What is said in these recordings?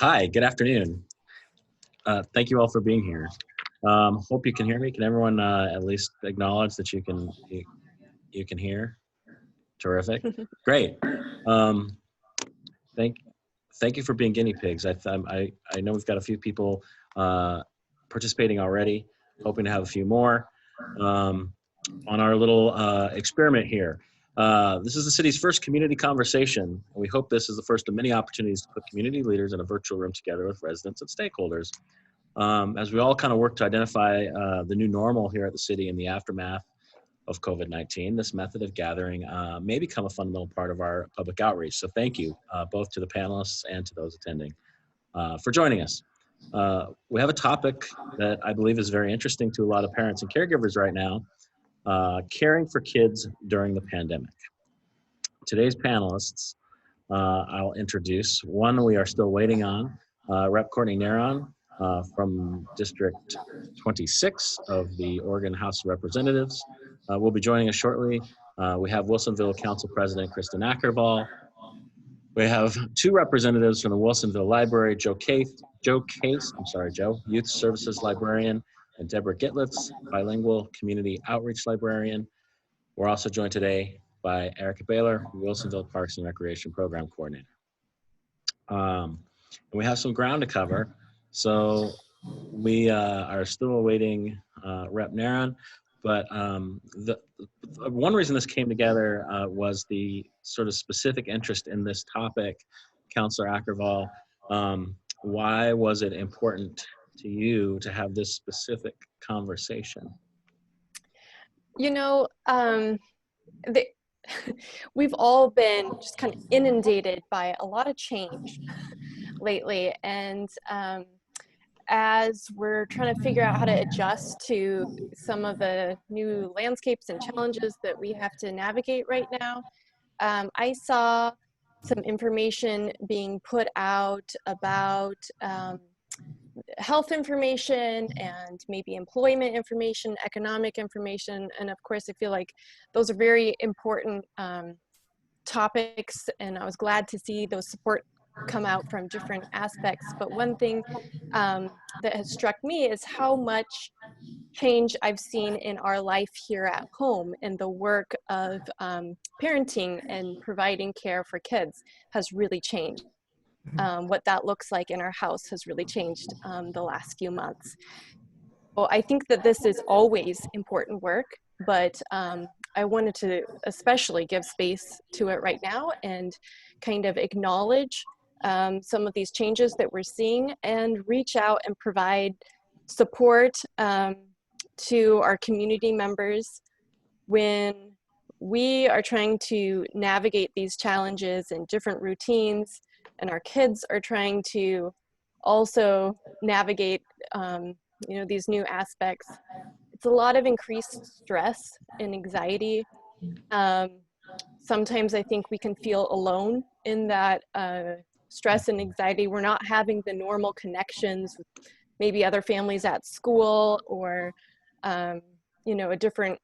Hi, good afternoon. Thank you all for being here. Hope you can hear me. Can everyone at least acknowledge that you can hear? Terrific. Great. Um, thank thank you for being guinea pigs. I know we've got a few people participating already. Hoping to have a few more um, on our little experiment here. This is the city's first community conversation, and we hope this is the first of many opportunities to put community leaders in a virtual room together with residents and stakeholders. As we all kind of work to identify the new normal here at the city in the aftermath of COVID-19, this method of gathering may become a fundamental part of our public outreach. So thank you both to the panelists and to those attending for joining us. We have a topic that I believe is very interesting to a lot of parents and caregivers right now, caring for kids during the pandemic. Today's panelists, I'll introduce. One we are still waiting on, Rep. Courtney Neron from District 26 of the Oregon House of Representatives will be joining us shortly. We have Wilsonville Council President Kristin Akervall. We have two representatives from the Wilsonville Library, Joe Caisse, Youth Services Librarian, and Deborah Gitlitz, Bilingual Community Outreach Librarian. We're also joined today by Behler, Wilsonville Parks and Recreation Program Coordinator. And we have some ground to cover. So we are still awaiting Rep. Neron, but one reason this came together was the sort of specific interest in this topic. Councilor Akervall, why was it important to you to have this specific conversation? You know, we've all been just kind of inundated by a lot of change lately, and as we're trying to figure out how to adjust to some of the new landscapes and challenges that we have to navigate right now, I saw some information being put out about health information and maybe employment information, economic information, and of course I feel like those are very important topics, and I was glad to see those support come out from different aspects. But one thing that has struck me is how much change I've seen in our life here at home, and the work of parenting and providing care for kids has really changed. What that looks like in our house has really changed the last few months. Well, I think that this is always important work, but I wanted to especially give space to it right now and kind of acknowledge some of these changes that we're seeing and reach out and provide support to our community members when we are trying to navigate these challenges and different routines, and our kids are trying to also navigate these new aspects. It's a lot of increased stress and anxiety. Sometimes I think we can feel alone in that stress and anxiety. We're not having the normal connections with maybe other families at school, or a different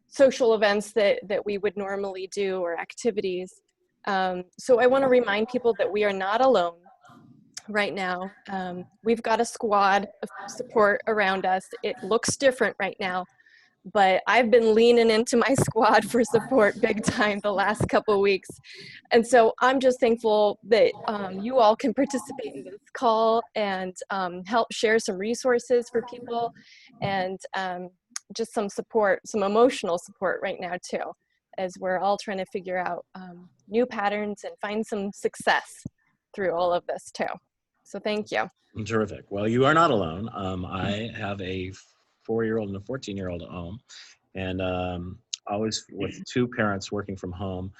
social events that we would normally do, or activities. So I want to remind people that we are not alone right now. We've got a squad of support around us. It looks different right now, but I've been leaning into my squad for support big time the last couple of weeks. And so I'm just thankful that you all can participate in this call and help share some resources for people, and just some support, some emotional support right now too, as we're all trying to figure out new patterns and find some success through all of this too. So thank you. Terrific. Well, you are not alone. I have a 4-year-old and a 14-year-old at home, and always with two parents working from home,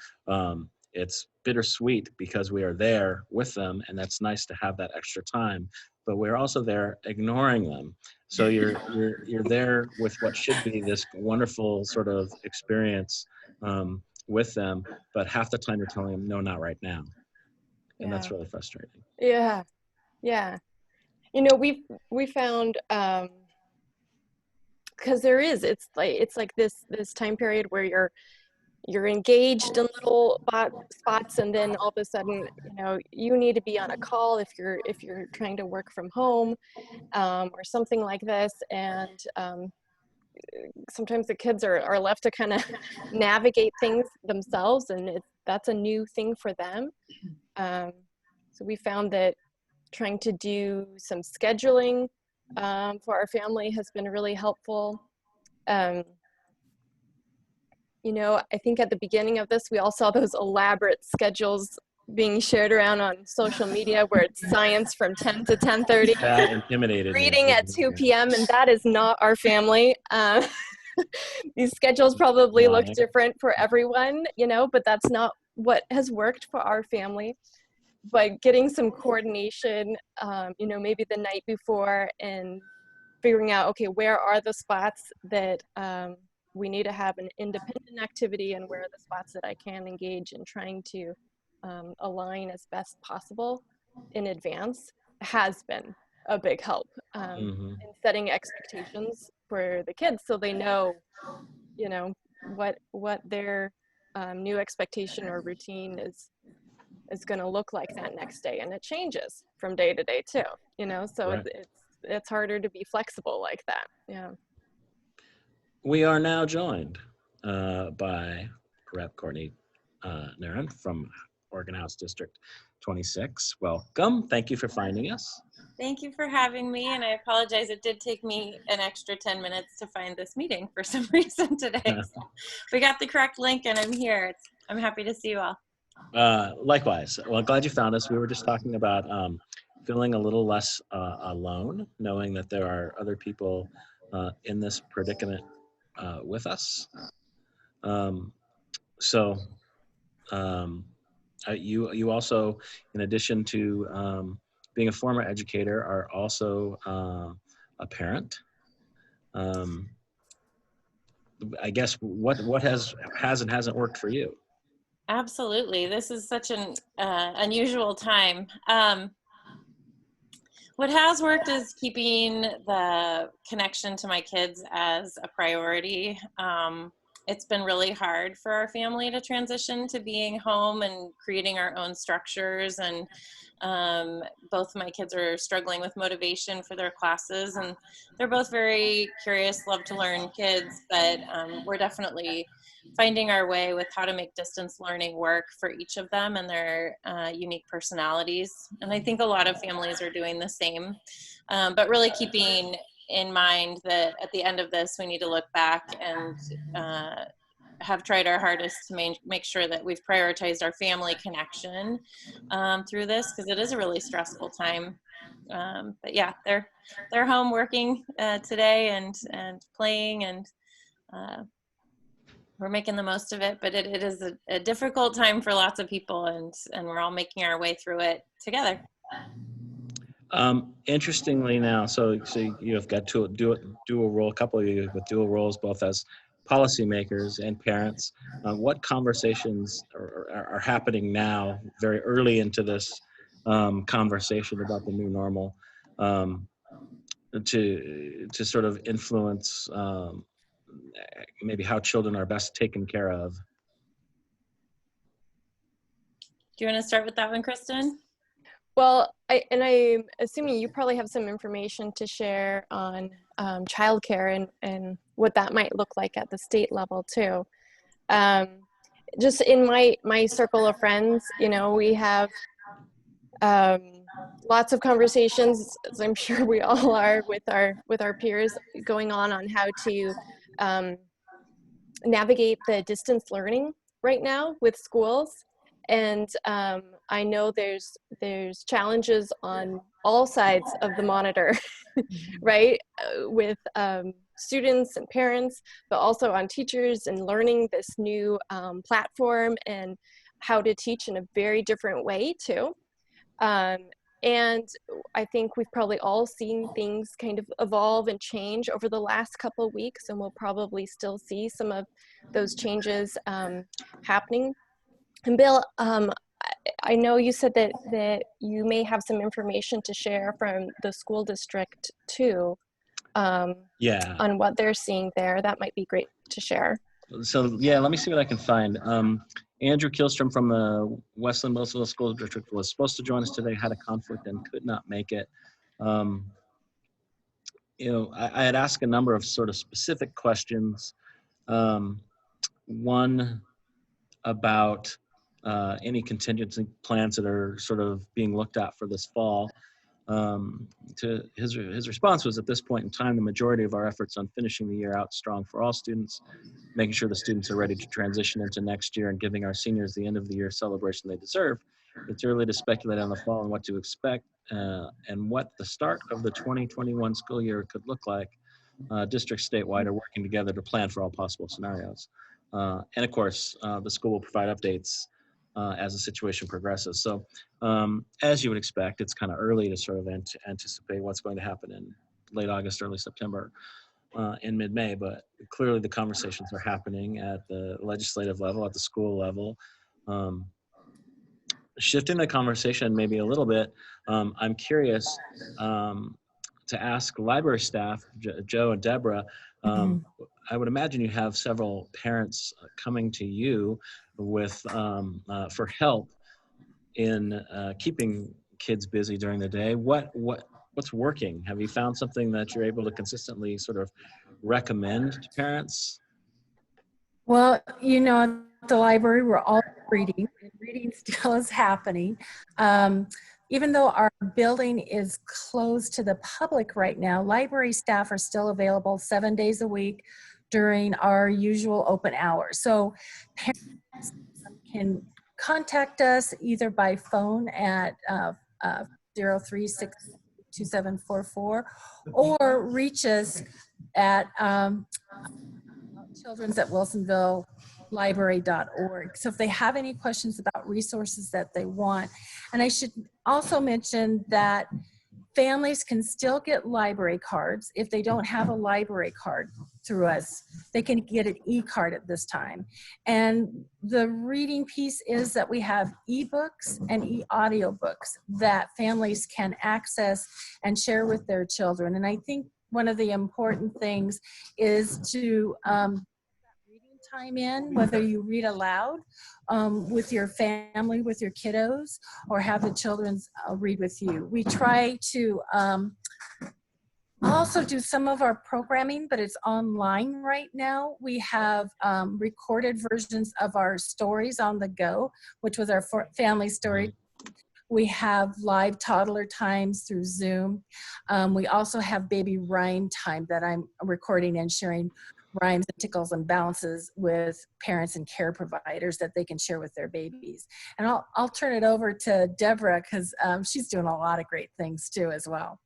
it's bittersweet because we are there with them, and that's nice to have that extra time, but we're also there ignoring them. So you're there with what should be this wonderful sort of experience with them, but half the time you're telling them, no, not right now. And that's really frustrating. Yeah. You know, we found, because it's like this time period where you're engaged in little spots, and then all of a sudden, you need to be on a call if you're trying to work from home, or something like this. And sometimes the kids are left to kind of navigate things themselves, and that's a new thing for them. So we found that trying to do some scheduling for our family has been really helpful. I think at the beginning of this, we all saw those elaborate schedules being shared around on social media where it's science from 10 to 10:30. That intimidated me. Reading at 2 p.m. and that is not our family. These schedules probably look different for everyone, but that's not what has worked for our family. But getting some coordination, maybe the night before, and figuring out, okay, where are the spots that we need to have an independent activity, and where are the spots that I can engage in, trying to align as best possible in advance has been a big help in setting expectations for the kids, so they know, what their new expectation or routine is going to look like that next day. And it changes from day to day too, so right. It's harder to be flexible like that. Yeah. We are now joined by Rep. Courtney Neron from Oregon House District 26. Welcome. Thank you for finding us. Thank you for having me, and I apologize. It did take me an extra 10 minutes to find this meeting for some reason today. So we got the correct link, and I'm here. I'm happy to see you all. Likewise. Well, glad you found us. We were just talking about feeling a little less alone, knowing that there are other people in this predicament with us. You also, in addition to being a former educator, are also a parent. I guess what has and hasn't worked for you? Absolutely. This is such an unusual time. What has worked is keeping the connection to my kids as a priority. It's been really hard for our family to transition to being home and creating our own structures. And both of my kids are struggling with motivation for their classes. And they're both very curious, love to learn kids, but we're definitely finding our way with how to make distance learning work for each of them and their unique personalities. And I think a lot of families are doing the same, but really keeping in mind that at the end of this, we need to look back and have tried our hardest to make sure that we've prioritized our family connection through this, because it is a really stressful time. But yeah, they're home working today and playing, and we're making the most of it. But it is a difficult time for lots of people, and we're all making our way through it together. Interestingly now, so you've got dual role, a couple of you with dual roles, both as policymakers and parents. What conversations are happening now, very early into this conversation about the new normal, to sort of influence maybe how children are best taken care of? Do you want to start with that one, Kristin? Well, I'm assuming you probably have some information to share on childcare and what that might look like at the state level too. Just in my circle of friends, we have lots of conversations, as I'm sure we all are, with our peers going on how to navigate the distance learning right now with schools. And I know there's challenges on all sides of the monitor, right? With students and parents, but also on teachers and learning this new platform and how to teach in a very different way too. And I think we've probably all seen things kind of evolve and change over the last couple of weeks, and we'll probably still see some of those changes happening. And Bill, I know you said that you may have some information to share from the school district too, on what they're seeing there. That might be great to share. So yeah, let me see what I can find. Andrew Kilstrom from the Wilsonville School District was supposed to join us today, had a conflict and could not make it. You know, I had asked a number of sort of specific questions. One about any contingency plans that are sort of being looked at for this fall. To his response was, at this point in time, the majority of our efforts on finishing the year out strong for all students, making sure the students are ready to transition into next year and giving our seniors the end of the year celebration they deserve. It's early to speculate on the fall and what to expect and what the start of the 2021 school year could look like. Districts statewide are working together to plan for all possible scenarios. And of course, the school will provide updates as the situation progresses. So as you would expect, it's kind of early to sort of anticipate what's going to happen in late August, early September, in mid-May, but clearly the conversations are happening at the legislative level, at the school level. Shifting the conversation maybe a little bit, I'm curious to ask library staff, Joe and Deborah, I would imagine you have several parents coming to you with for help in keeping kids busy during the day. What's working? Have you found something that you're able to consistently sort of recommend to parents? Well, you know, at the library, we're all reading, and reading still is happening. Even though our building is closed to the public right now, library staff are still available 7 days a week during our usual open hours. So parents can contact us either by phone at 0362744 or reach us at children's at wilsonvillelibrary.org. So if they have any questions about resources that they want, and I should also mention that families can still get library cards. If they don't have a library card through us, they can get an e-card at this time. And the reading piece is that we have ebooks and e-audiobooks that families can access and share with their children. And I think one of the important things is to reading time in, whether you read aloud with your family, with your kiddos, or have the children read with you. We try to also do some of our programming, but it's online right now. We have recorded versions of our stories on the go, which was our family story. We have live toddler times through Zoom. We also have baby rhyme time that I'm recording and sharing rhymes and tickles and bounces with parents and care providers that they can share with their babies. And I'll turn it over to Deborah because she's doing a lot of great things too as well.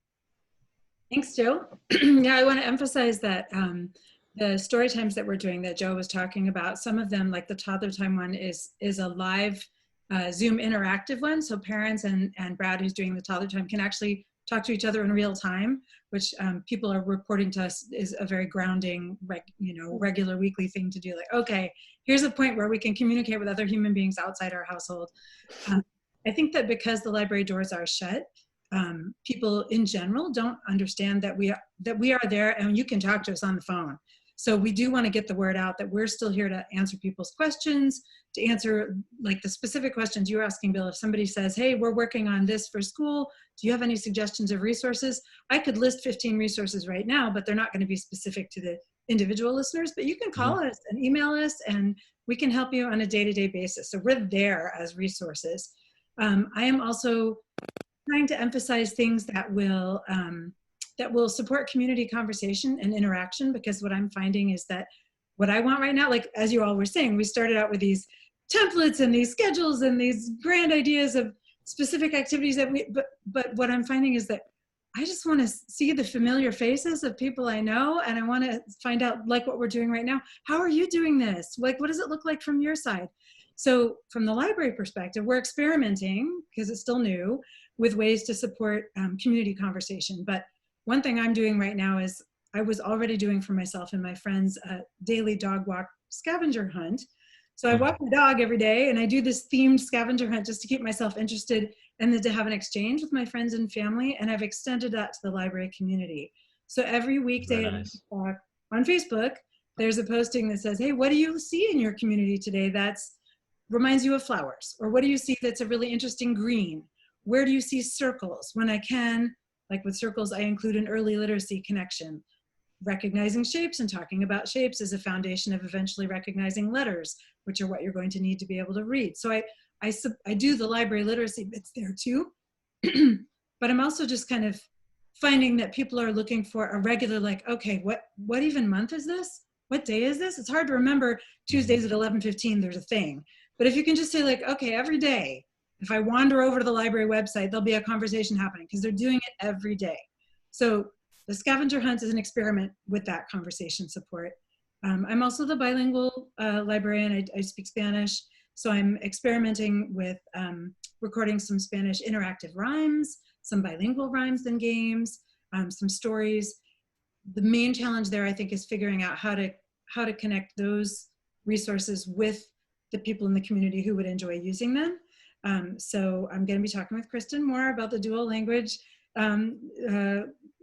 Thanks, Joe. Yeah, I want to emphasize that the story times that we're doing that Joe was talking about, some of them, like the toddler time one, is a live Zoom interactive one. So parents and Brad, who's doing the toddler time, can actually talk to each other in real time, which people are reporting to us is a very grounding, regular weekly thing to do. Like, okay, here's a point where we can communicate with other human beings outside our household. I think that because the library doors are shut, people in general don't understand that we are there and you can talk to us on the phone. So we do want to get the word out that we're still here to answer people's questions, to answer like the specific questions you were asking, Bill. If somebody says, hey, we're working on this for school, do you have any suggestions of resources? I could list 15 resources right now, but they're not going to be specific to the individual listeners, but you can call us and email us and we can help you on a day-to-day basis. So we're there as resources. I am also trying to emphasize things that will support community conversation and interaction, because what I'm finding is that what I want right now, like as you all were saying, we started out with these templates and these schedules and these grand ideas of specific activities that but what I'm finding is that I just want to see the familiar faces of people I know, and I want to find out like what we're doing right now. How are you doing this? Like, what does it look like from your side? So from the library perspective, we're experimenting, because it's still new, with ways to support community conversation. But one thing I'm doing right now is I was already doing for myself and my friends a daily dog walk scavenger hunt. So I walk my dog every day and I do this themed scavenger hunt just to keep myself interested and then to have an exchange with my friends and family. And I've extended that to the library community. So every weekday on Facebook, there's a posting that says, hey, what do you see in your community today that's reminds you of flowers? Or what do you see that's a really interesting green? Where do you see circles? When I can, like with circles, I include an early literacy connection. Recognizing shapes and talking about shapes is a foundation of eventually recognizing letters, which are what you're going to need to be able to read. So I do the library literacy bits there too, but I'm also just kind of finding that people are looking for a regular, like, okay, what even month is this? What day is this? It's hard to remember Tuesdays at 11:15, there's a thing. But if you can just say like, okay, every day, if I wander over to the library website, there'll be a conversation happening because they're doing it every day. So the scavenger hunt is an experiment with that conversation support. I'm also the bilingual librarian. I speak Spanish. So I'm experimenting with recording some Spanish interactive rhymes, some bilingual rhymes and games, some stories. The main challenge there, I think, is figuring out how to connect those resources with the people in the community who would enjoy using them. So I'm going to be talking with Kristin more about the dual language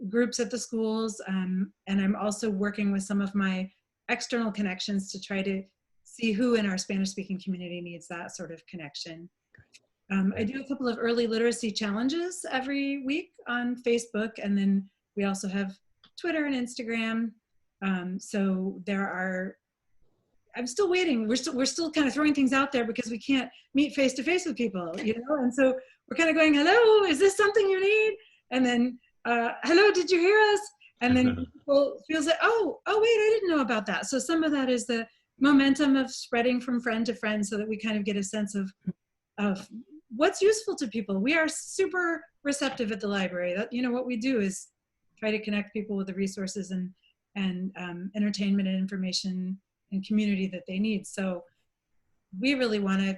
groups at the schools. And I'm also working with some of my external connections to try to see who in our Spanish-speaking community needs that sort of connection. I do a couple of early literacy challenges every week on Facebook, and then we also have Twitter and Instagram. So there are, I'm still waiting. We're still kind of throwing things out there because we can't meet face to face with people, you know? And so we're kind of going, hello, is this something you need? And then, hello, did you hear us? And then people feels like, oh, wait, I didn't know about that. So some of that is the momentum of spreading from friend to friend so that we kind of get a sense of what's useful to people. We are super receptive at the library. That, you know, what we do is try to connect people with the resources and entertainment and information and community that they need. So we really want to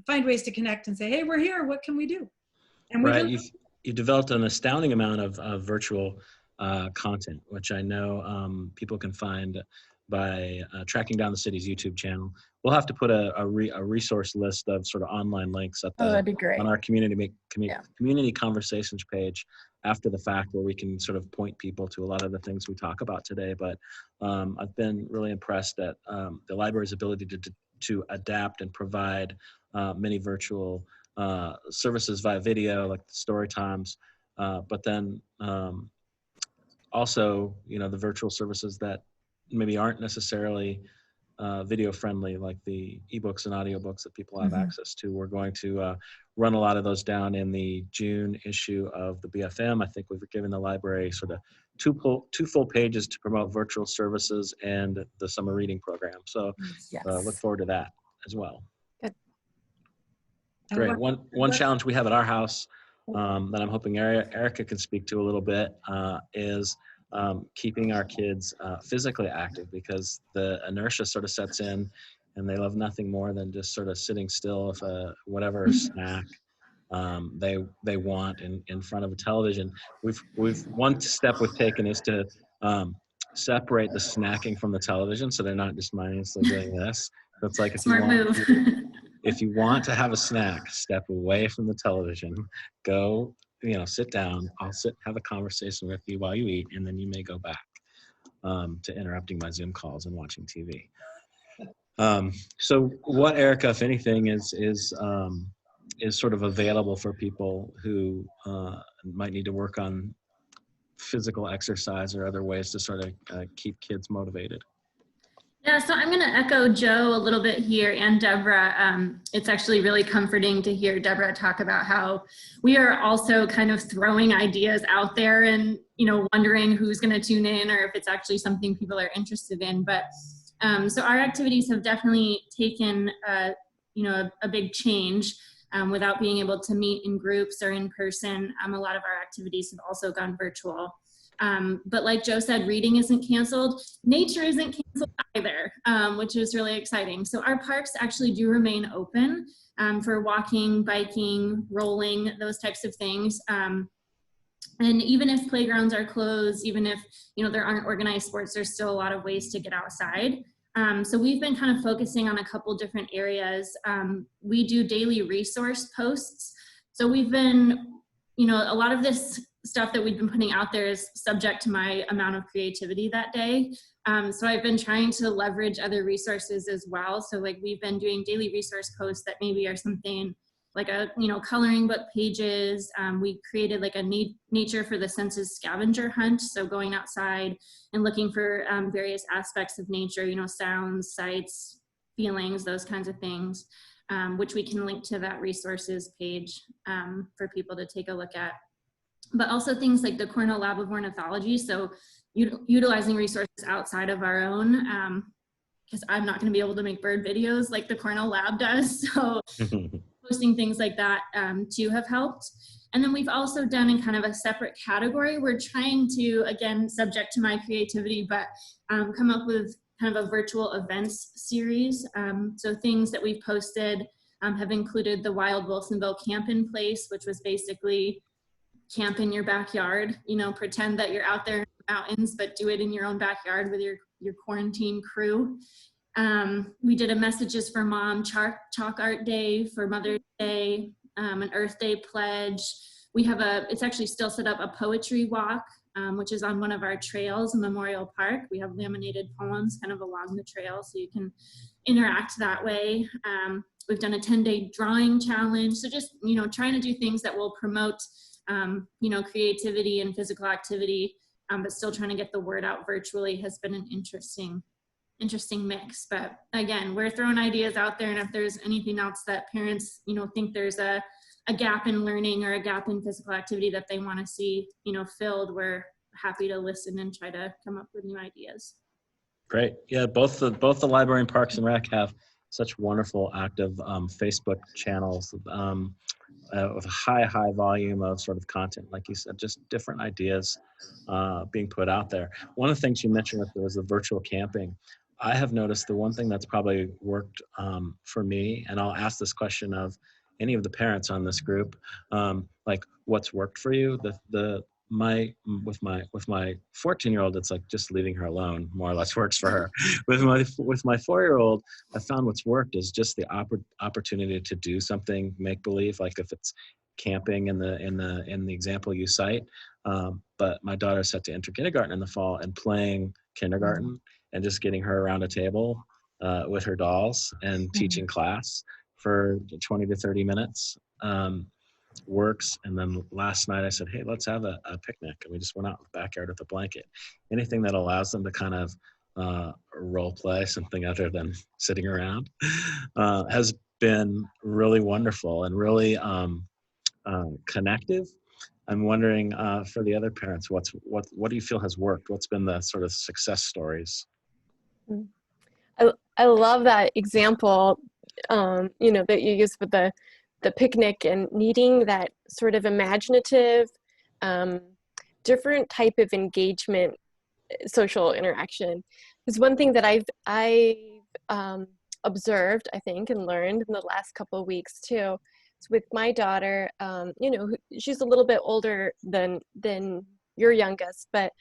find ways to connect and say, hey, we're here, what can we do? And we right, you've developed an astounding amount of virtual content, which I know people can find by tracking down the city's YouTube channel. We'll have to put a resource list of sort of online links at that'd be great. on our community conversations page after the fact, where we can sort of point people to a lot of the things we talk about today. But I've been really impressed at the library's ability to adapt and provide many virtual services via video, like the story times, but then also, you know, the virtual services that maybe aren't necessarily video friendly, like the ebooks and audiobooks that people have access to. We're going to run a lot of those down in the June issue of the BFM. I think we've given the library sort of two full pages to promote virtual services and the summer reading program. So look forward to that as well. Good. Great. One challenge we have at our house that I'm hoping Erica can speak to a little bit is keeping our kids physically active, because the inertia sort of sets in and they love nothing more than just sort of sitting still with whatever snack they want in front of a television. One step we've taken is to separate the snacking from the television, so they're not just mindlessly doing this. So it's like, if you want to have a snack, step away from the television, go, you know, sit down, I'll have a conversation with you while you eat, and then you may go back to interrupting my Zoom calls and watching TV. So what, Erica, if anything, is sort of available for people who might need to work on physical exercise or other ways to sort of keep kids motivated? Yeah, so I'm going to echo Joe a little bit here, and Deborah. It's actually really comforting to hear Deborah talk about how we are also kind of throwing ideas out there and, you know, wondering who's going to tune in or if it's actually something people are interested in. But so our activities have definitely taken, you know, a big change without being able to meet in groups or in person. A lot of our activities have also gone virtual. But like Joe said, reading isn't canceled. Nature isn't canceled either, which is really exciting. So our parks actually do remain open for walking, biking, rolling, those types of things. And even if playgrounds are closed, even if, you know, there aren't organized sports, there's still a lot of ways to get outside. So we've been kind of focusing on a couple different areas. We do daily resource posts. So we've been, you know, a lot of this stuff that we've been putting out there is subject to my amount of creativity that day. So I've been trying to leverage other resources as well. So like we've been doing daily resource posts that maybe are something like a, coloring book pages. We created like a nature for the senses scavenger hunt. So going outside and looking for various aspects of nature, sounds, sights, feelings, those kinds of things, which we can link to that resources page for people to take a look at. But also things like the Cornell Lab of Ornithology. So utilizing resources outside of our own, because I'm not going to be able to make bird videos like the Cornell Lab does. So posting things like that too have helped. And then we've also done in kind of a separate category. We're trying to, again, subject to my creativity, but come up with kind of a virtual events series. So things that we've posted have included the Wild Wilsonville Camp in Place, which was basically camp in your backyard, pretend that you're out there in the mountains, but do it in your own backyard with your quarantine crew. We did a Messages for Mom chalk art day for Mother's Day, an Earth Day pledge. We have it's actually still set up, a poetry walk, which is on one of our trails in Memorial Park. We have laminated poems kind of along the trail so you can interact that way. We've done a 10-day drawing challenge. So just, trying to do things that will promote creativity and physical activity, but still trying to get the word out virtually has been an interesting mix. But again, we're throwing ideas out there, and if there's anything else that parents, think there's a gap in learning or a gap in physical activity that they want to see, filled, we're happy to listen and try to come up with new ideas. Great. Yeah, both the library and Parks and Rec have such wonderful active Facebook channels with a high volume of sort of content, like you said, just different ideas being put out there. One of the things you mentioned was the virtual camping. I have noticed the one thing that's probably worked for me, and I'll ask this question of any of the parents on this group, like what's worked for you? With my 14-year-old, it's like just leaving her alone more or less works for her. With my 4-year-old, I found what's worked is just the opportunity to do something make believe, like if it's camping in the example you cite. But my daughter's set to enter kindergarten in the fall, and playing kindergarten and just getting her around a table with her dolls and teaching class for 20 to 30 minutes. Works. And then last night I said, hey, let's have a picnic, and we just went out in the backyard with a blanket. Anything that allows them to kind of role play something other than sitting around has been really wonderful and really connective. I'm wondering for the other parents, what do you feel has worked? What's been the sort of success stories? I love that example that you use with the picnic and needing that sort of imaginative, different type of engagement, social interaction. Is one thing that I've observed, I think, and learned in the last couple of weeks too. Is with my daughter, she's a little bit older than your youngest, but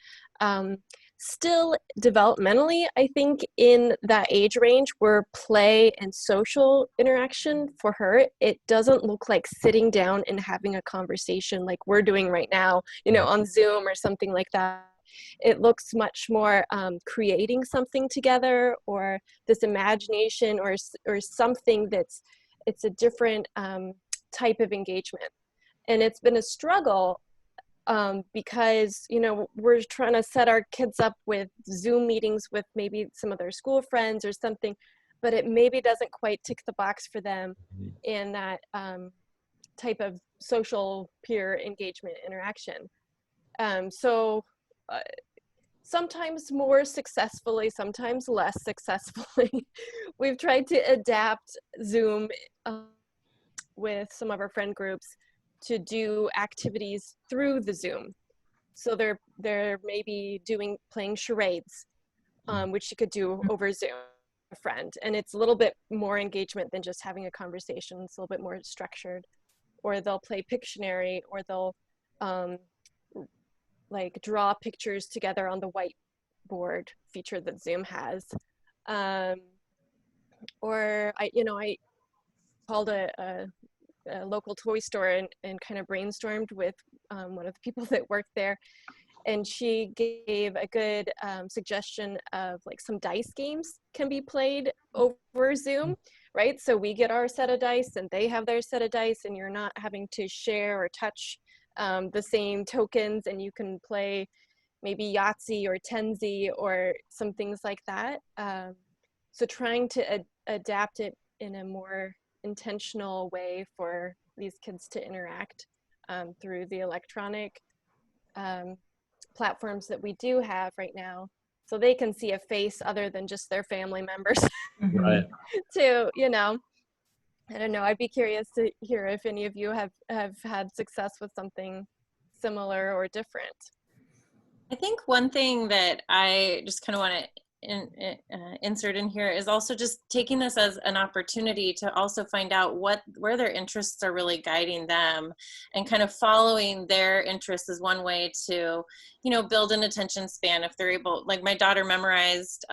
still developmentally, I think in that age range where play and social interaction for her, it doesn't look like sitting down and having a conversation like we're doing right now, on Zoom or something like that. It looks much more creating something together, or this imagination, or something it's a different type of engagement. And it's been a struggle because, we're trying to set our kids up with Zoom meetings with maybe some of their school friends or something, but it maybe doesn't quite tick the box for them in that type of social peer engagement interaction. Sometimes more successfully, sometimes less successfully, we've tried to adapt Zoom with some of our friend groups to do activities through the Zoom. So they're maybe playing charades, which you could do over Zoom with a friend. And it's a little bit more engagement than just having a conversation. It's a little bit more structured. Or they'll play Pictionary, or they'll like draw pictures together on the whiteboard feature that Zoom has. Or I called a local toy store and kind of brainstormed with one of the people that worked there. and she gave a good suggestion of like some dice games can be played over Zoom, right? So we get our set of dice and they have their set of dice, and you're not having to share or touch the same tokens, and you can play maybe Yahtzee or Tenzi or some things like that. So trying to adapt it in a more intentional way for these kids to interact through the electronic platforms that we do have right now, so they can see a face other than just their family members. Right. To, you know, I don't know, I'd be curious to hear if any of you have had success with something similar or different. I think one thing that I just kind of want to insert in here is also just taking this as an opportunity to also find out where their interests are really guiding them, and kind of following their interests is one way to, you know, build an attention span. If they're able, like my daughter memorized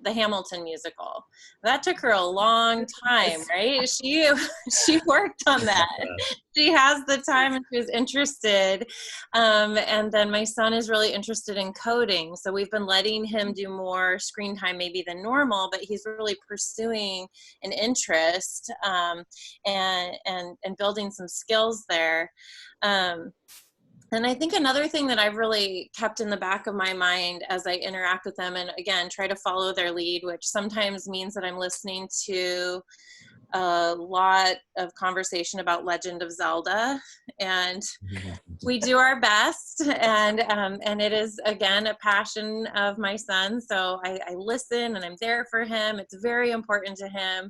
the Hamilton musical. That took her a long time, right? She worked on that. She has the time and she was interested. And then my son is really interested in coding. So we've been letting him do more screen time maybe than normal, but he's really pursuing an interest and building some skills there. And I think another thing that I've really kept in the back of my mind as I interact with them, and again, try to follow their lead, which sometimes means that I'm listening to a lot of conversation about Legend of Zelda, and we do our best, and it is, again, a passion of my son, so I listen and I'm there for him. It's very important to him,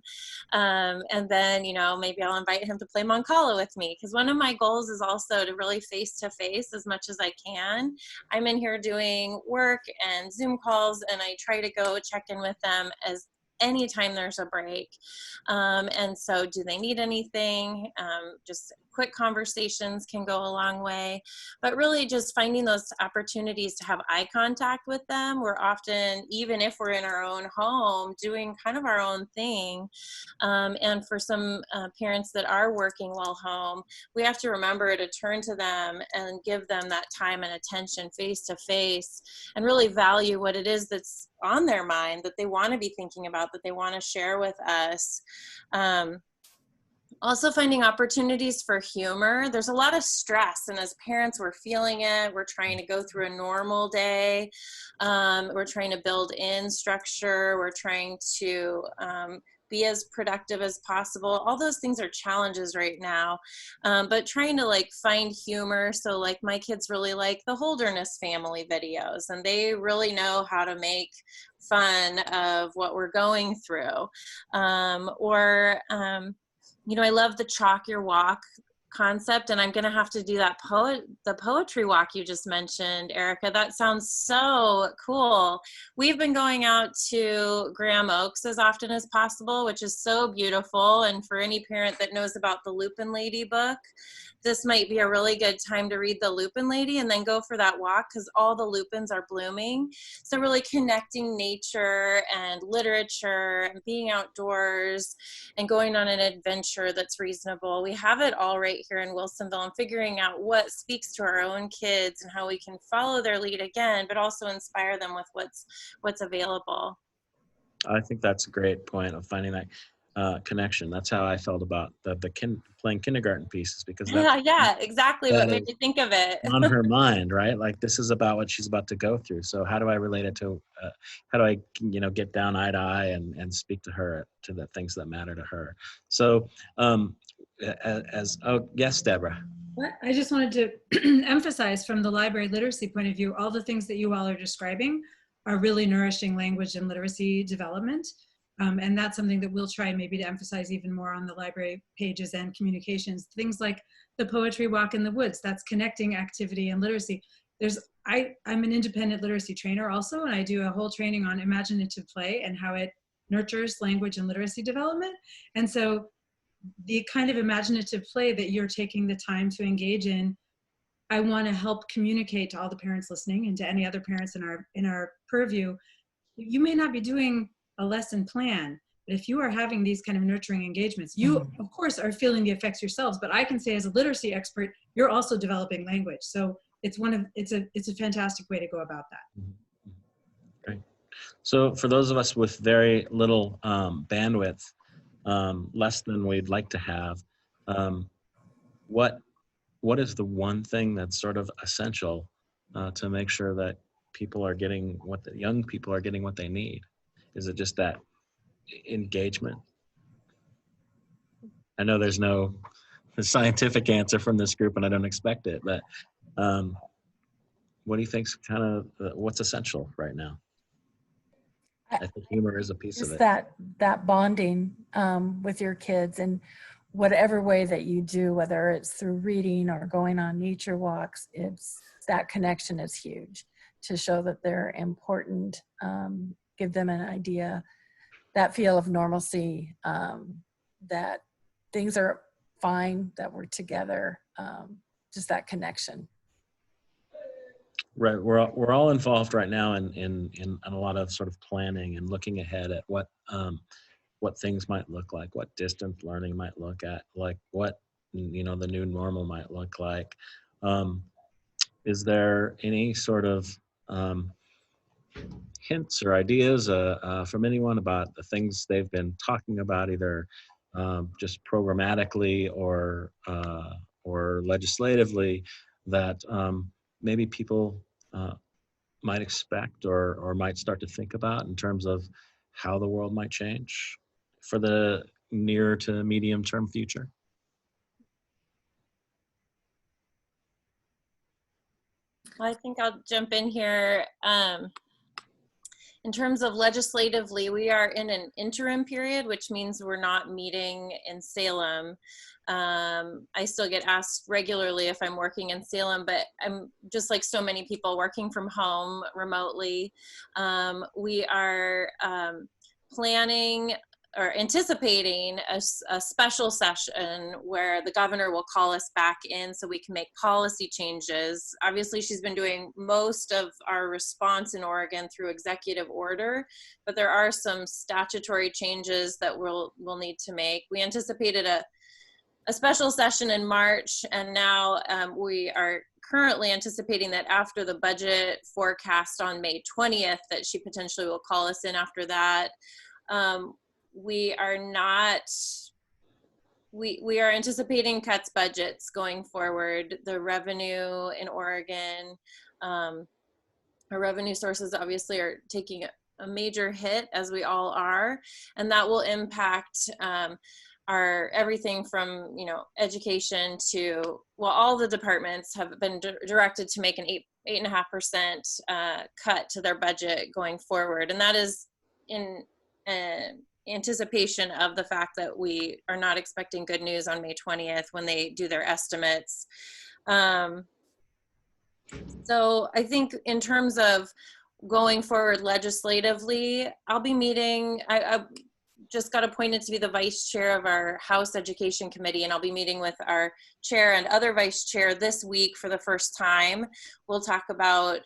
and then, you know, maybe I'll invite him to play Mancala with me, because one of my goals is also to really face-to-face as much as I can. I'm in here doing work and Zoom calls, and I try to go check in with them as anytime there's a break. And so do they need anything? Just quick conversations can go a long way, but really just finding those opportunities to have eye contact with them. We're often, even if we're in our own home, doing kind of our own thing. And for some parents that are working while home, we have to remember to turn to them and give them that time and attention face to face, and really value what it is that's on their mind, that they want to be thinking about, that they want to share with us. Also finding opportunities for humor. There's a lot of stress, and as parents, we're feeling it. We're trying to go through a normal day. We're trying to build in structure. We're trying to be as productive as possible. All those things are challenges right now, but trying to like find humor. So like my kids really like the Holderness family videos, and they really know how to make fun of what we're going through. You know, I love the chalk your walk concept, and I'm going to have to do that the poetry walk you just mentioned, Erica. That sounds so cool. We've been going out to Graham Oaks as often as possible, which is so beautiful. And for any parent that knows about the Lupin Lady book, this might be a really good time to read the Lupin Lady and then go for that walk, because all the lupins are blooming. So really connecting nature and literature and being outdoors and going on an adventure that's reasonable. We have it all right here in Wilsonville, and figuring out what speaks to our own kids and how we can follow their lead again, but also inspire them with what's available. I think that's a great point of finding that connection. That's how I felt about playing kindergarten pieces, because that's yeah, exactly what made me think of it. on her mind, right? Like, this is about what she's about to go through. So how do I relate it to, how do I, you know, get down eye to eye and speak to her, to the things that matter to her? So yes, Deborah. I just wanted to emphasize from the library literacy point of view, all the things that you all are describing are really nourishing language and literacy development. And that's something that we'll try maybe to emphasize even more on the library pages and communications. Things like the poetry walk in the woods, that's connecting activity and literacy. I'm an independent literacy trainer also, and I do a whole training on imaginative play and how it nurtures language and literacy development. And so the kind of imaginative play that you're taking the time to engage in, I want to help communicate to all the parents listening and to any other parents in our purview. You may not be doing a lesson plan, but if you are having these kind of nurturing engagements, you of course are feeling the effects yourselves, but I can say as a literacy expert, you're also developing language. So it's a fantastic way to go about that. Great. So for those of us with very little bandwidth, less than we'd like to have, what is the one thing that's sort of essential to make sure that people are getting young people are getting what they need? Is it just that engagement? I know there's no scientific answer from this group, and I don't expect it, but what do you think's kind of what's essential right now? I think humor is a piece of it. That bonding with your kids, and whatever way that you do, whether it's through reading or going on nature walks, that connection is huge to show that they're important, give them an idea, that feel of normalcy, that things are fine, that we're together, just that connection. Right, we're all involved right now in a lot of sort of planning and looking ahead at what things might look like, what distance learning might look at, like what the new normal might look like. Is there any sort of hints or ideas from anyone about the things they've been talking about, either just programmatically or legislatively, that maybe people might expect or might start to think about in terms of how the world might change for the near to medium term future? Well, I think I'll jump in here. In terms of legislatively, we are in an interim period, which means we're not meeting in Salem. I still get asked regularly if I'm working in Salem, but I'm just like so many people working from home remotely. We are planning or anticipating a special session where the governor will call us back in so we can make policy changes. Obviously, she's been doing most of our response in Oregon through executive order, but there are some statutory changes that we'll need to make. We anticipated a special session in March, and now we are currently anticipating that after the budget forecast on May 20th, that she potentially will call us in after that. We are anticipating cuts budgets going forward. The revenue in Oregon, our revenue sources obviously are taking a major hit, as we all are, and that will impact our everything from education to, well, all the departments have been directed to make an 8.5% cut to their budget going forward, and that is in anticipation of the fact that we are not expecting good news on May 20th when they do their estimates. So I think in terms of going forward legislatively, I'll be meeting, I just got appointed to be the vice chair of our House Education Committee, and I'll be meeting with our chair and other vice chair this week for the first time. We'll talk about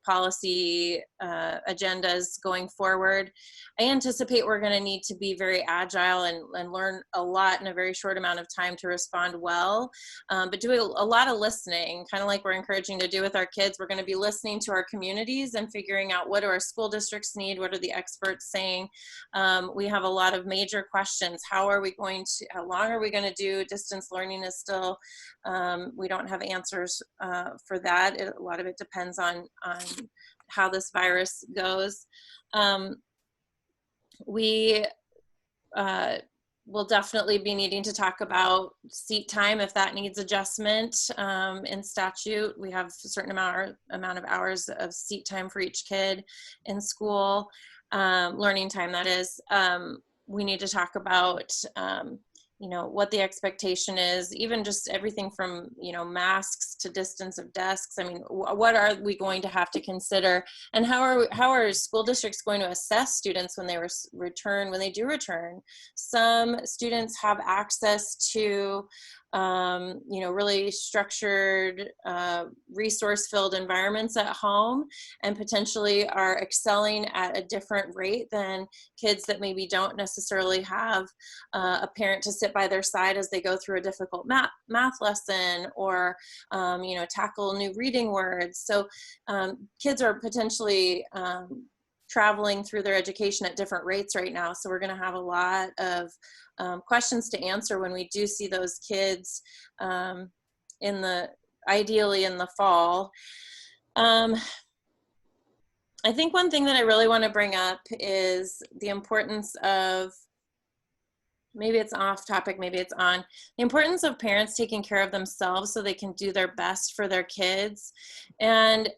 policy agendas going forward. I anticipate we're going to need to be very agile and learn a lot in a very short amount of time to respond well, but do a lot of listening, kind of like we're encouraging to do with our kids. We're going to be listening to our communities and figuring out what do our school districts need, what are the experts saying. We have a lot of major questions. How long are we going to do? Distance learning is still, we don't have answers for that. A lot of it depends on how this virus goes. We will definitely be needing to talk about seat time if that needs adjustment. In statute, we have a certain amount of hours of seat time for each kid in school, learning time, that is. We need to talk about what the expectation is, even just everything from, masks to distance of desks. I mean, what are we going to have to consider, and how are school districts going to assess students when they do return? Some students have access to really structured, resource-filled environments at home, and potentially are excelling at a different rate than kids that maybe don't necessarily have a parent to sit sit by their side as they go through a difficult math lesson, or, you know, tackle new reading words. So kids are potentially traveling through their education at different rates right now. So we're going to have a lot of questions to answer when we do see those kids ideally in the fall. I think one thing that I really want to bring up is the importance of, maybe it's off topic, maybe it's on, the importance of parents taking care of themselves so they can do their best for their kids. And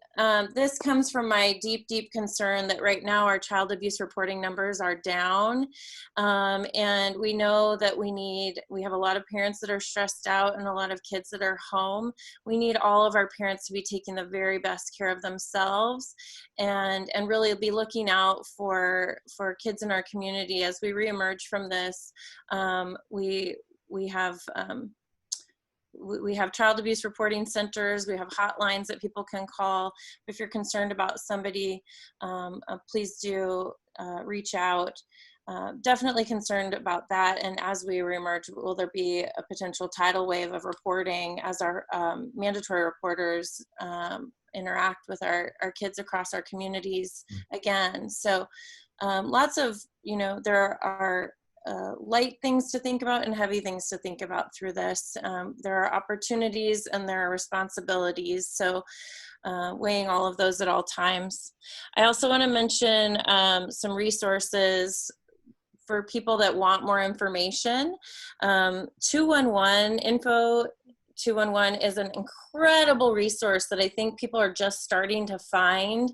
this comes from my deep, deep concern that right now our child abuse reporting numbers are down. And we know that we have a lot of parents that are stressed out and a lot of kids that are home. We need all of our parents to be taking the very best care of themselves, and really be looking out for kids in our community as we reemerge from this. We have child abuse reporting centers. We have hotlines that people can call. If you're concerned about somebody, please do reach out. Definitely concerned about that. And as we reemerge, will there be a potential tidal wave of reporting as our mandatory reporters interact with our kids across our communities again? So lots of, you know, there are light things to think about and heavy things to think about through this. There are opportunities and there are responsibilities. So weighing all of those at all times. I also want to mention some resources for people that want more information. 211 info 211 is an incredible resource that I think people are just starting to find.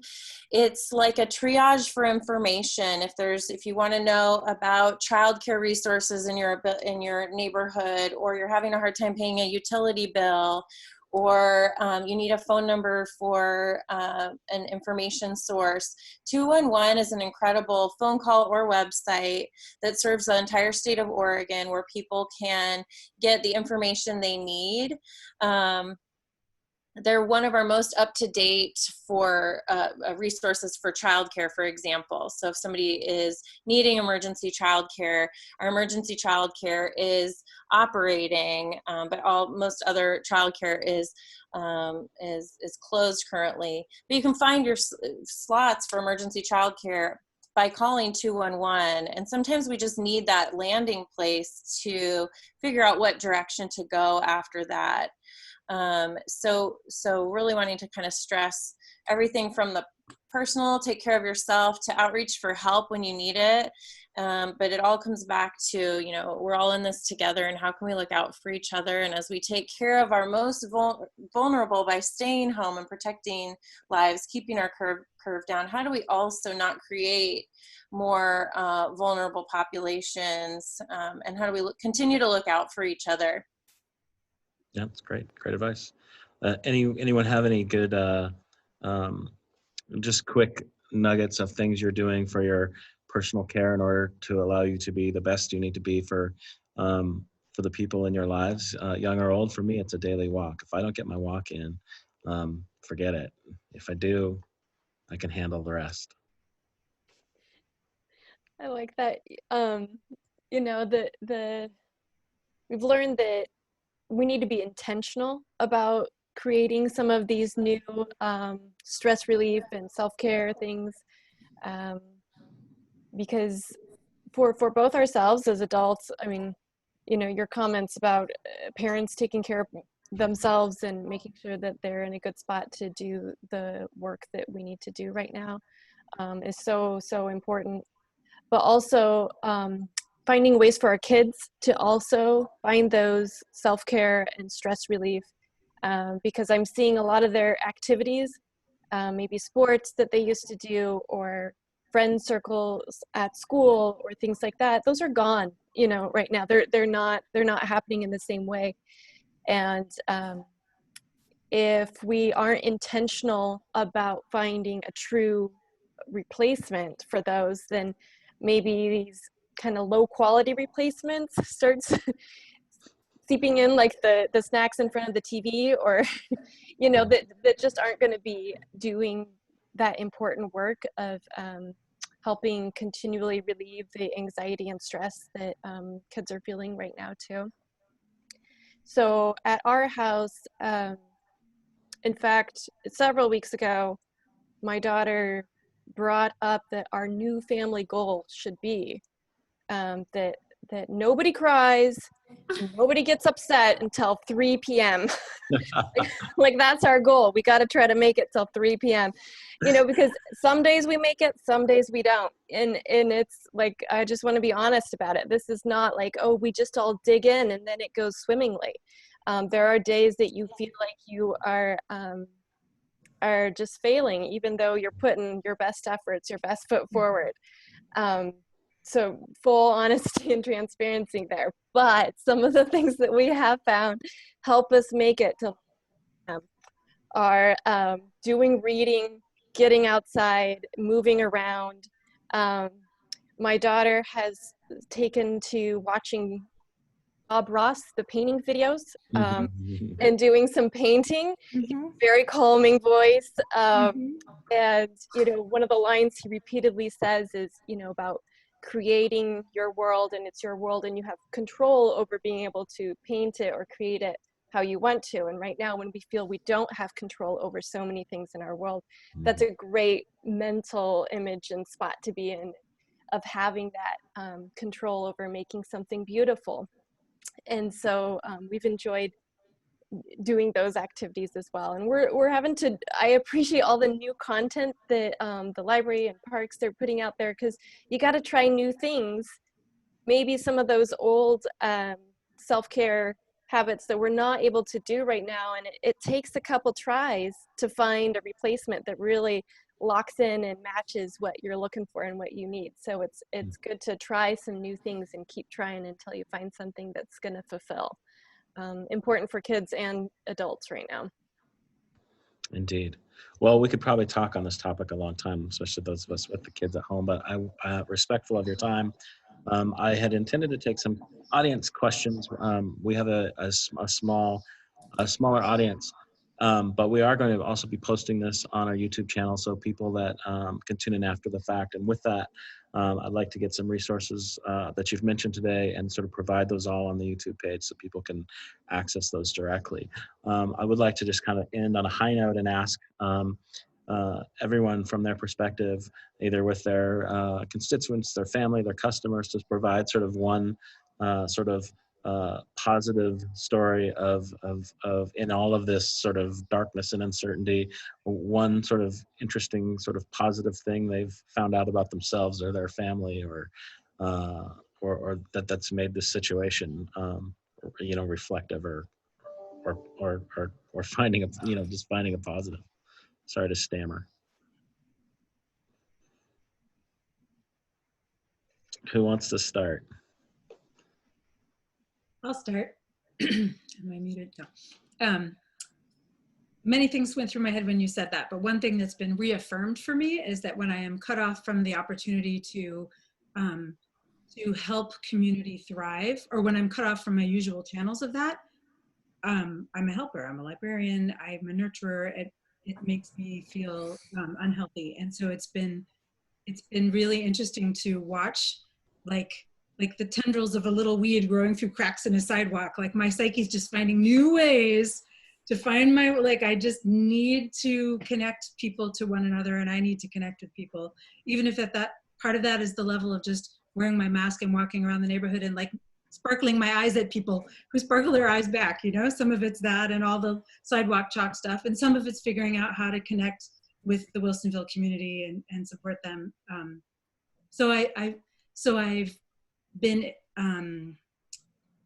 It's like a triage for information. If you want to know about childcare resources in your neighborhood, or you're having a hard time paying a utility bill, or you need a phone number for an information source, 211 is an incredible phone call or website that serves the entire state of Oregon, where people can get the information they need. They're one of our most up-to-date for resources for childcare, for example. So if somebody is needing emergency childcare, our emergency childcare is operating, but most other childcare is closed currently. But you can find your slots for emergency childcare by calling 211. And sometimes we just need that landing place to figure out what direction to go after that. So really wanting to kind of stress everything from the personal, take care of yourself, to outreach for help when you need it. But it all comes back to, you know, we're all in this together, and how can we look out for each other? And as we take care of our most vulnerable by staying home and protecting lives, keeping our curve down, how do we also not create more vulnerable populations? And how do we continue to look out for each other? Yeah, that's great advice. Anyone have any good just quick nuggets of things you're doing for your personal care in order to allow you to be the best you need to be for the people in your lives, young or old? For me, it's a daily walk. If I don't get my walk in, forget it. If I do, I can handle the rest. I like that. You know, we've learned that we need to be intentional about creating some of these new stress relief and self-care things, because for both ourselves as adults, I mean, you know, your comments about parents taking care of themselves and making sure that they're in a good spot to do the work that we need to do right now is so important. But also finding ways for our kids to also find those self-care and stress relief, because I'm seeing a lot of their activities, maybe sports that they used to do, or friend circles at school, or things like that. Those are gone, you know, right now. They're not happening in the same way. And if we aren't intentional about finding a true replacement for those, then maybe these kind of low quality replacements starts seeping in, like the snacks in front of the TV, or you know, that just aren't going to be doing that important work of helping continually relieve the anxiety and stress that kids are feeling right now too. So at our house, in fact, several weeks ago, my daughter brought up that our new family goal should be that nobody cries, nobody gets upset until 3 p.m. like that's our goal. We got to try to make it till 3 p.m. You know, because some days we make it, some days we don't. And it's like, I just want to be honest about it. This is not like, oh, we just all dig in and then it goes swimmingly. There are days that you feel like you are just failing, even though you're putting your best efforts, your best foot forward. So full honesty and transparency there. But some of the things that we have found help us make it to are doing reading, getting outside, moving around. My daughter has taken to watching Bob Ross, the painting videos, and doing some painting. Very calming voice. And, you know, one of the lines he repeatedly says is, you know, about creating your world, and it's your world and you have control over being able to paint it or create it how you want to. And right now, when we feel we don't have control over so many things in our world, that's a great mental image and spot to be in, of having that control over making something beautiful. And so we've enjoyed doing those activities as well. And we're having to, I appreciate all the new content that the library and parks they're putting out there, because you got to try new things. Maybe some of those old self-care habits that we're not able to do right now. And it takes a couple tries to find a replacement that really locks in and matches what you're looking for and what you need. So it's good to try some new things and keep trying until you find something that's going to fulfill. Important for kids and adults right now. Indeed. Well, we could probably talk on this topic a long time, especially those of us with the kids at home, but I'm respectful of your time. I had intended to take some audience questions. We have a smaller audience, but we are going to also be posting this on our YouTube channel, so people that can tune in after the fact. And with that, I'd like to get some resources that you've mentioned today and sort of provide those all on the YouTube page so people can access those directly. I would like to just kind of end on a high note and ask everyone from their perspective, either with their constituents, their family, their customers, to provide sort of one positive story of in all of this sort of darkness and uncertainty, one sort of interesting sort of positive thing they've found out about themselves or their family, or that's made this situation you know, reflective, or finding a, you know, just finding a positive. Sorry to stammer. Who wants to start? I'll start. Am I muted? No. Many things went through my head when you said that, but one thing that's been reaffirmed for me is that when I am cut off from the opportunity to help community thrive, or when I'm cut off from my usual channels of that, I'm a helper, I'm a librarian, I'm a nurturer. It makes me feel unhealthy. And so it's been really interesting to watch, like the tendrils of a little weed growing through cracks in a sidewalk. Like my psyche's just finding new ways to find my, like, I just need to connect people to one another, and I need to connect with people, even if that part of that is the level of just wearing my mask and walking around the neighborhood and like sparkling my eyes at people who sparkle their eyes back, you know. Some of it's that and all the sidewalk chalk stuff, and some of it's figuring out how to connect with the Wilsonville community and support them. So I've been,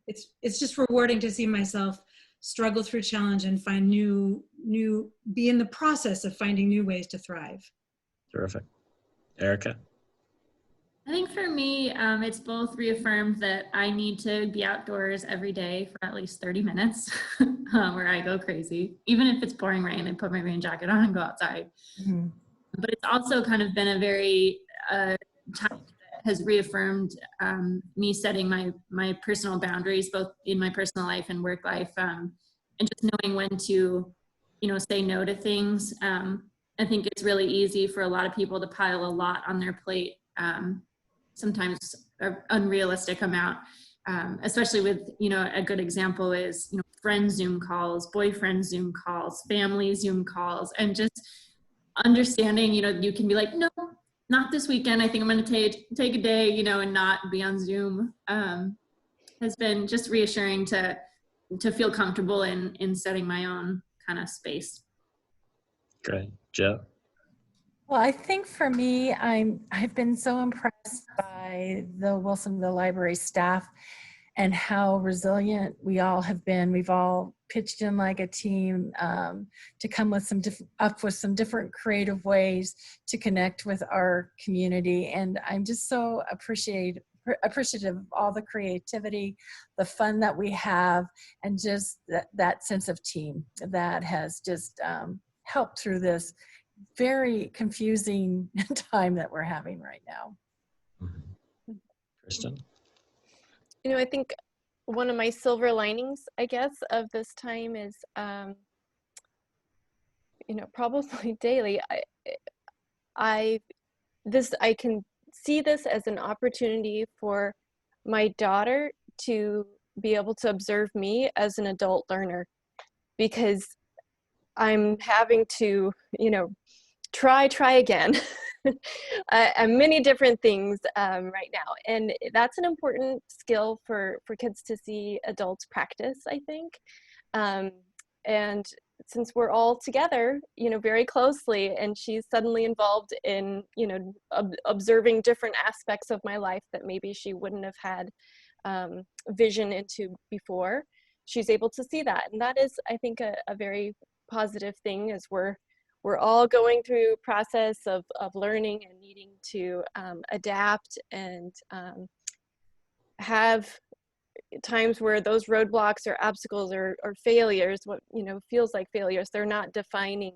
it's just rewarding to see myself struggle through challenge and find be in the process of finding new ways to thrive. Terrific. Erica? I think for me, it's both reaffirmed that I need to be outdoors every day for at least 30 minutes where I go crazy. Even if it's pouring rain, I put my rain jacket on and go outside. But it's also kind of been a very time that has reaffirmed me setting my personal boundaries, both in my personal life and work life, and just knowing when to, you know, say no to things. I think it's really easy for a lot of people to pile a lot on their plate sometimes an unrealistic amount, especially with, you know, a good example is, you know, friend Zoom calls, boyfriend Zoom calls, family Zoom calls, and just understanding, you know, you can be like, no, not this weekend. I think I'm going to take a day, you know, and not be on Zoom. Has been just reassuring to feel comfortable in setting my own kind of space. Great. Joe? Well, I think for me, I've been so impressed by the Wilsonville Library staff and how resilient we all have been. We've all pitched in like a team to come with some different creative ways to connect with our community. And I'm just so appreciative of all the creativity, the fun that we have, and just that sense of team that has just helped through this very confusing time that we're having right now. Mm-hmm. Kristin? You know, I think one of my silver linings, I guess, of this time is, you know, probably daily, I can see this as an opportunity for my daughter to be able to observe me as an adult learner, because I'm having to, you know, try again. Many different things right now, and that's an important skill for kids to see adults practice, I think. And since we're all together, you know, very closely, and she's suddenly involved in, you know, observing different aspects of my life that maybe she wouldn't have had vision into before, she's able to see that. And that is, I think, a very positive thing, as we're all going through process of learning and needing to adapt and have times where those roadblocks or obstacles or failures, what, you know, feels like failures, they're not defining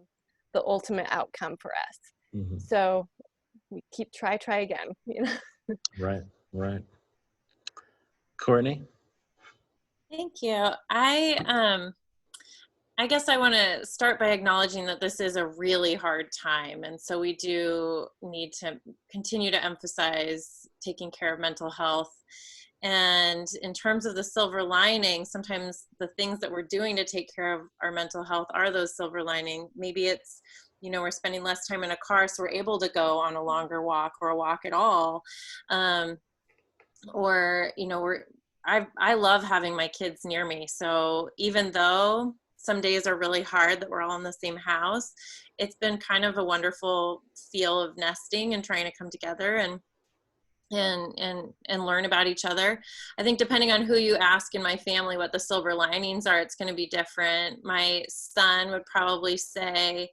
the ultimate outcome for us. Mm-hmm. So we keep try again, you know. Right. Courtney? Thank you. I guess I want to start by acknowledging that this is a really hard time. And so we do need to continue to emphasize taking care of mental health. And in terms of the silver lining, sometimes the things that we're doing to take care of our mental health are those silver lining. Maybe it's, you know, we're spending less time in a car, so we're able to go on a longer walk or a walk at all. Or, you know, I love having my kids near me. So even though some days are really hard that we're all in the same house, it's been kind of a wonderful feel of nesting and trying to come together and learn about each other. I think depending on who you ask in my family what the silver linings are, it's going to be different. My son would probably say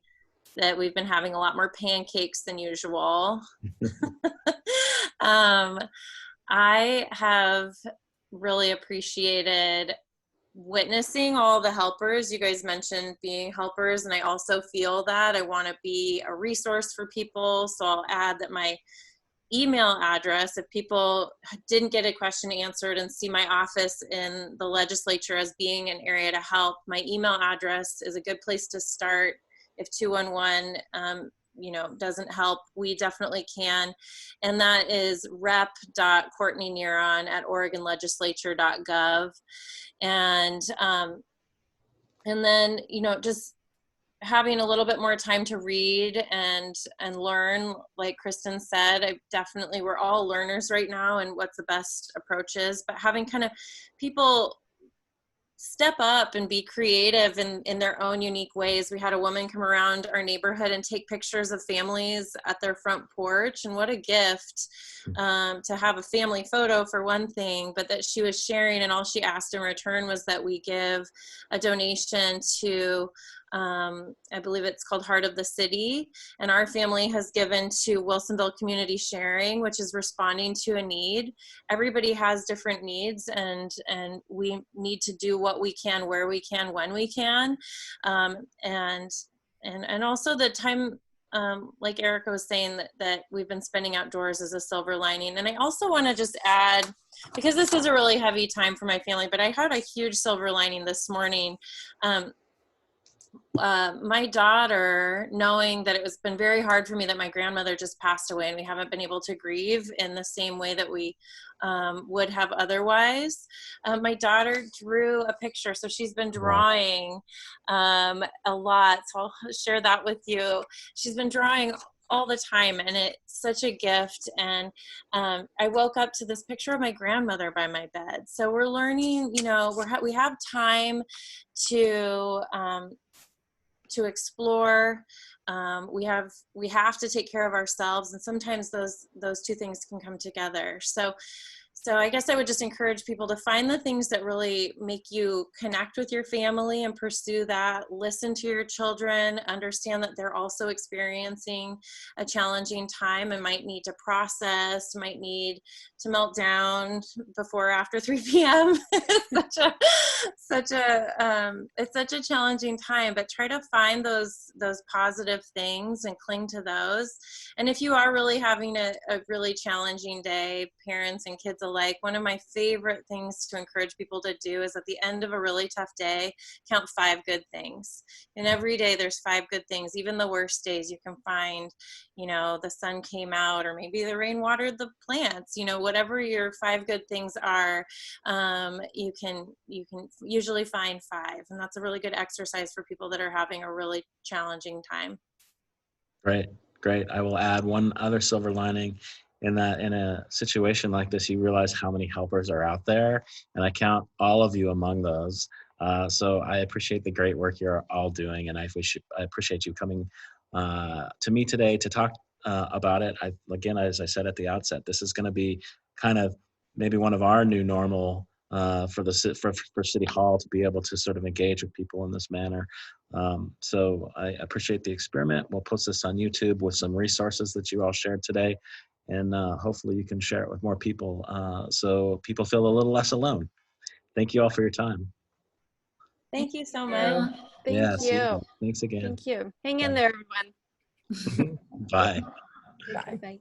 that we've been having a lot more pancakes than usual. I have really appreciated witnessing all the helpers. You guys mentioned being helpers, and I also feel that I want to be a resource for people. So I'll add that my email address, if people didn't get a question answered and see my office in the legislature as being an area to help, my email address is a good place to start. If 211 you know, doesn't help, we definitely can. And that is rep.courtneyneron@oregonlegislature.gov. And then, you know, just having a little bit more time to read and learn, like Kristin said, we're all learners right now and what's the best approach is, but having kind of people step up and be creative in their own unique ways. We had a woman come around our neighborhood and take pictures of families at their front porch, and what a gift to have a family photo for one thing, but that she was sharing, and all she asked in return was that we give a donation to I believe it's called Heart of the City, and our family has given to Wilsonville Community Sharing, which is responding to a need. Everybody has different needs, and we need to do what we can, where we can, when we can, and also the time, like Erica was saying, that we've been spending outdoors as a silver lining. And I also want to just add, because this was a really heavy time for my family, but I had a huge silver lining this morning. my daughter, knowing that it has been very hard for me that my grandmother just passed away and we haven't been able to grieve in the same way that we would have otherwise, my daughter drew a picture. So she's been drawing a lot. So I'll share that with you. She's been drawing all the time, and it's such a gift. And I woke up to this picture of my grandmother by my bed. So we're learning, you know, we have time to explore. We have to take care of ourselves, and sometimes those two things can come together. So I guess I would just encourage people to find the things that really make you connect with your family and pursue that. Listen to your children, understand that they're also experiencing a challenging time and might need to process, might need to melt down before or after 3 p.m. It's such a challenging time, but try to find those positive things and cling to those. And if you are really having a really challenging day, parents and kids alike, one of my favorite things to encourage people to do is at the end of a really tough day, count 5 good things. And every day there's 5 good things. Even the worst days you can find, you know, the sun came out, or maybe the rain watered the plants, you know, whatever your 5 good things are, you can usually find 5. And that's a really good exercise for people that are having a really challenging time. Great. I will add one other silver lining in that in a situation like this, you realize how many helpers are out there, and I count all of you among those. So I appreciate the great work you're all doing, and I appreciate you coming to me today to talk about it. Again, as I said at the outset, this is going to be kind of maybe one of our new normal for City Hall to be able to sort of engage with people in this manner. So I appreciate the experiment. We'll post this on YouTube with some resources that you all shared today, and hopefully you can share it with more people so people feel a little less alone. Thank you all for your time. Thank you so much. Thank you. Thanks again. Thank you. Hang in there, everyone. Bye. Bye. Bye.